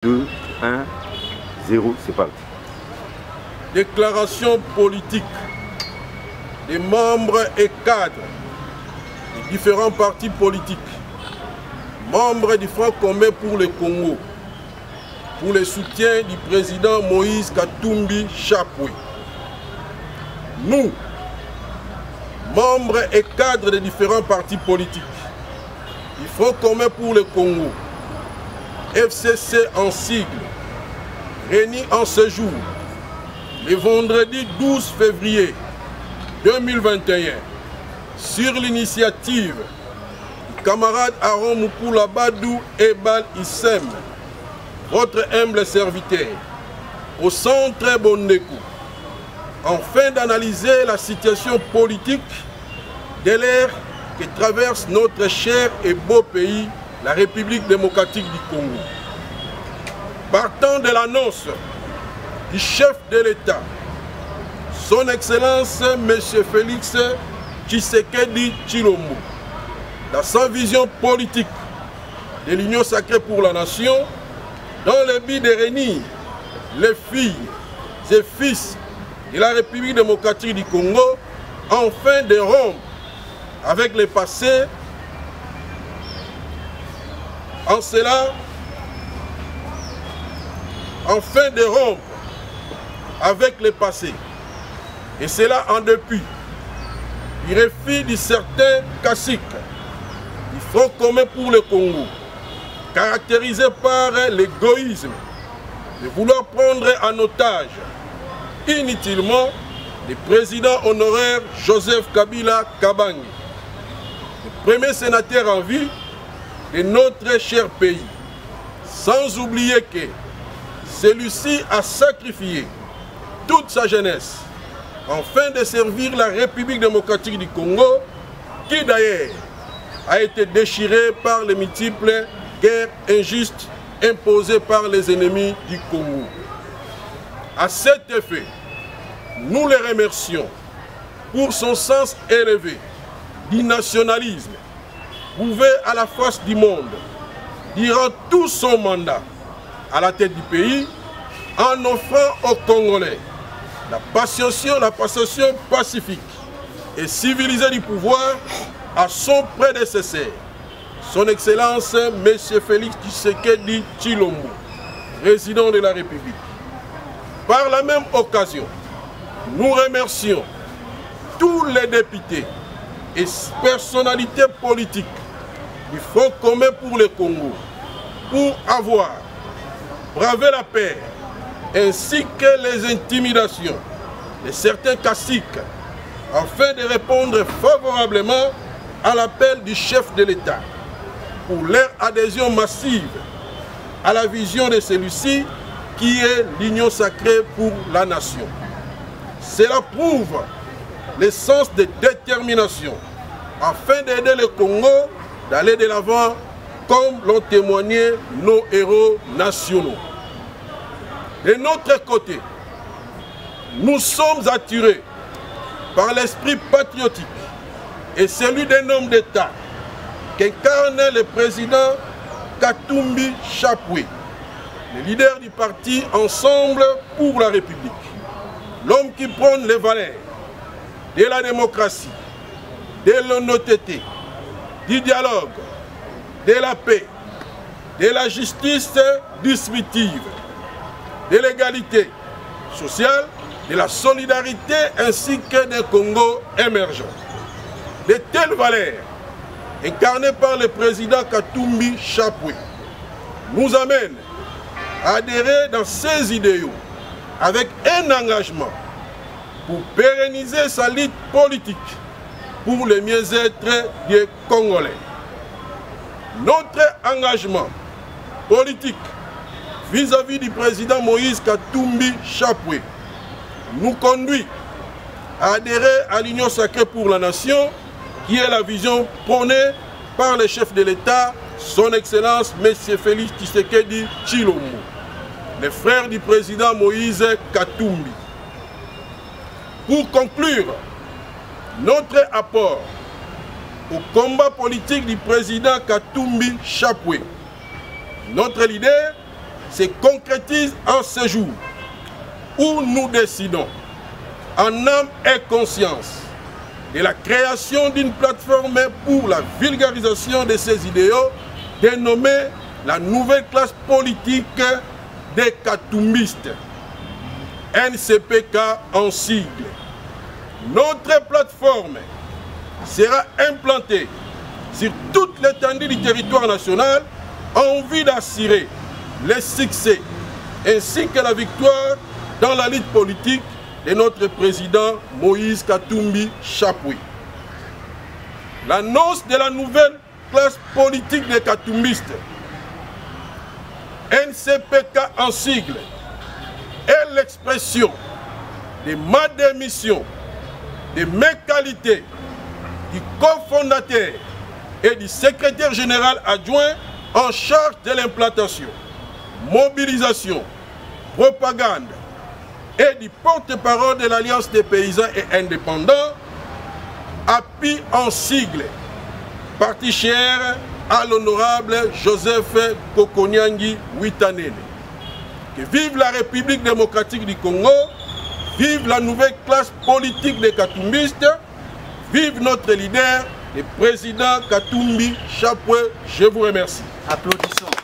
2, 1, 0, c'est parti. Déclaration politique des membres et cadres des différents partis politiques, membres du Front commun pour le Congo, pour le soutien du président Moïse Katumbi Chapwe. Nous, membres et cadres des différents partis politiques, du Front commun pour le Congo, FCC en sigle, réunis en ce jour, le vendredi 12 février 2021, sur l'initiative du camarade Aaron Mukula Badou Ebal Issem, votre humble serviteur, au centre Bondekou, afin d'analyser la situation politique de l'ère que traverse notre cher et beau pays, la République démocratique du Congo. Partant de l'annonce du chef de l'État, son Excellence M. Félix Tshisekedi Tshilombo, dans sa vision politique de l'Union sacrée pour la nation, dans le but de réunir les filles et fils de la République démocratique du Congo, afin de rompre avec le passé. En cela, afin de rompre avec le passé, et cela en dépit du refus de certains caciques du Front commun pour le Congo, caractérisé par l'égoïsme de vouloir prendre en otage inutilement le président honoraire Joseph Kabila Kabange, le premier sénateur en vie de notre cher pays, sans oublier que celui-ci a sacrifié toute sa jeunesse afin de servir la République démocratique du Congo, qui d'ailleurs a été déchirée par les multiples guerres injustes imposées par les ennemis du Congo. À cet effet, nous les remercions pour son sens élevé du nationalisme, prouvé à la face du monde durant tout son mandat à la tête du pays, en offrant aux Congolais la passation pacifique et civilisée du pouvoir à son prédécesseur, son Excellence M. Félix Tshisekedi Tshilombo, président de la République. Par la même occasion, nous remercions tous les députés et personnalités politiques du Front commun pour le Congo pour avoir bravé la paix ainsi que les intimidations de certains caciques afin de répondre favorablement à l'appel du chef de l'État pour leur adhésion massive à la vision de celui-ci qui est l'union sacrée pour la nation. Cela prouve le sens de détermination afin d'aider le Congo d'aller de l'avant comme l'ont témoigné nos héros nationaux. De notre côté, nous sommes attirés par l'esprit patriotique et celui d'un homme d'État qu'incarne le président Katumbi Chapwe, le leader du parti Ensemble pour la République. L'homme qui prône les valeurs de la démocratie, de l'honnêteté, du dialogue, de la paix, de la justice distributive, de l'égalité sociale, de la solidarité ainsi que des Congo émergents. De telles valeurs, incarnées par le président Katumbi Chapwe, nous amènent à adhérer dans ces idéaux avec un engagement pour pérenniser sa lutte politique pour le mieux-être des Congolais. Notre engagement politique vis-à-vis du président Moïse Katumbi Chapwe nous conduit à adhérer à l'Union sacrée pour la nation, qui est la vision prônée par le chef de l'État, son Excellence M. Félix Tshisekedi Tshilombo, le frère du président Moïse Katumbi. Pour conclure notre apport au combat politique du président Katumbi Chapwe, notre leader se concrétise en ce jour où nous décidons, en âme et conscience, de la création d'une plateforme pour la vulgarisation de ces idéaux, dénommée la nouvelle classe politique des Katumbistes, NCPK en sigle. Notre plateforme sera implantée sur toute l'étendue du territoire national en vue d'assurer le succès ainsi que la victoire dans la lutte politique de notre président Moïse Katumbi Chapwe. L'annonce de la nouvelle classe politique des Katumbistes, NCPK en sigle, est l'expression de ma démission, de mes qualités, du cofondateur et du secrétaire général adjoint en charge de l'implantation, mobilisation, propagande et du porte-parole de l'Alliance des paysans et indépendants, appui en sigle, parti cher à l'honorable Joseph Kokoniangi Witanene. Que vive la République démocratique du Congo, vive la nouvelle classe politique des Katumbistes, vive notre leader, le président Katumbi Chapwe. Je vous remercie. Applaudissons.